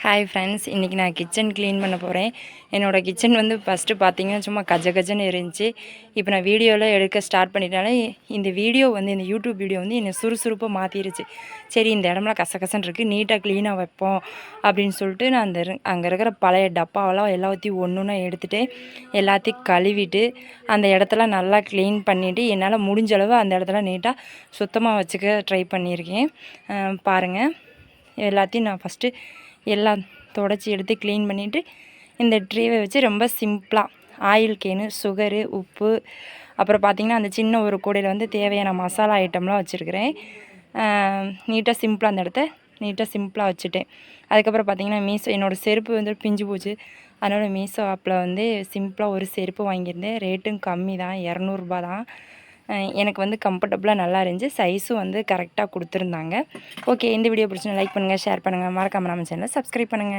Hi friends, இன்றைக்கி நான் kitchen clean பண்ண போகிறேன். என்னோடய கிச்சன் வந்து ஃபஸ்ட்டு பார்த்திங்கன்னா சும்மா கஜன்னு இருந்துச்சு. இப்போ நான் வீடியோவில் எடுக்க ஸ்டார்ட் பண்ணிட்டாலே இந்த வீடியோ வந்து இந்த யூடியூப் வீடியோ வந்து என்னை சுறுசுறுப்பாக மாற்றிருச்சு. சரி, இந்த இடம்லாம் கசகசன்னு இருக்குது, நீட்டாக க்ளீனாக வைப்போம் அப்படின்னு சொல்லிட்டு நான் அங்கே இருக்கிற பழைய டப்பாவெல்லாம் எல்லாத்தையும் ஒன்று ஒன்றா எடுத்துகிட்டு எல்லாத்தையும் கழுவிட்டு அந்த இடத்துல நல்லா க்ளீன் பண்ணிவிட்டு என்னால் முடிஞ்ச அளவு அந்த இடத்துல நீட்டாக சுத்தமாக வச்சுக்க ட்ரை பண்ணியிருக்கேன். பாருங்கள், எல்லாத்தையும் நான் ஃபஸ்ட்டு எல்லாம் தொடச்சி எடுத்து க்ளீன் பண்ணிவிட்டு இந்த ட்ரேவை வச்சு ரொம்ப சிம்பிளாக ஆயில் கேனு, சுகரு, உப்பு, அப்புறம் பார்த்திங்கன்னா அந்த சின்ன ஒரு கூடையில் வந்து தேவையான மசாலா ஐட்டம்லாம் வச்சுருக்கிறேன். நீட்டாக சிம்பிளாக அந்த இடத்த நீட்டாக சிம்பிளாக வச்சுட்டேன். அதுக்கப்புறம் பார்த்திங்கன்னா மீஷோ என்னோடய செருப்பு வந்து பிஞ்சு போச்சு. அதனால் மீஷோ ஆப்பில் வந்து சிம்பிளாக ஒரு செருப்பு வாங்கியிருந்தேன். ரேட்டும் கம்மி தான், 200 தான். எனக்கு வந்து கம்ஃபர்டபுளாக நல்லா இருந்துச்சு. சைஸும் வந்து கரெக்டாக கொடுத்துருந்தாங்க. ஓகே, இந்த வீடியோ பிடிச்சினா லைக் பண்ணுங்கள், ஷேர் பண்ணுங்கள், மறக்காமல் நம்ம சேனலை சப்ஸ்கிரைப் பண்ணுங்கள்.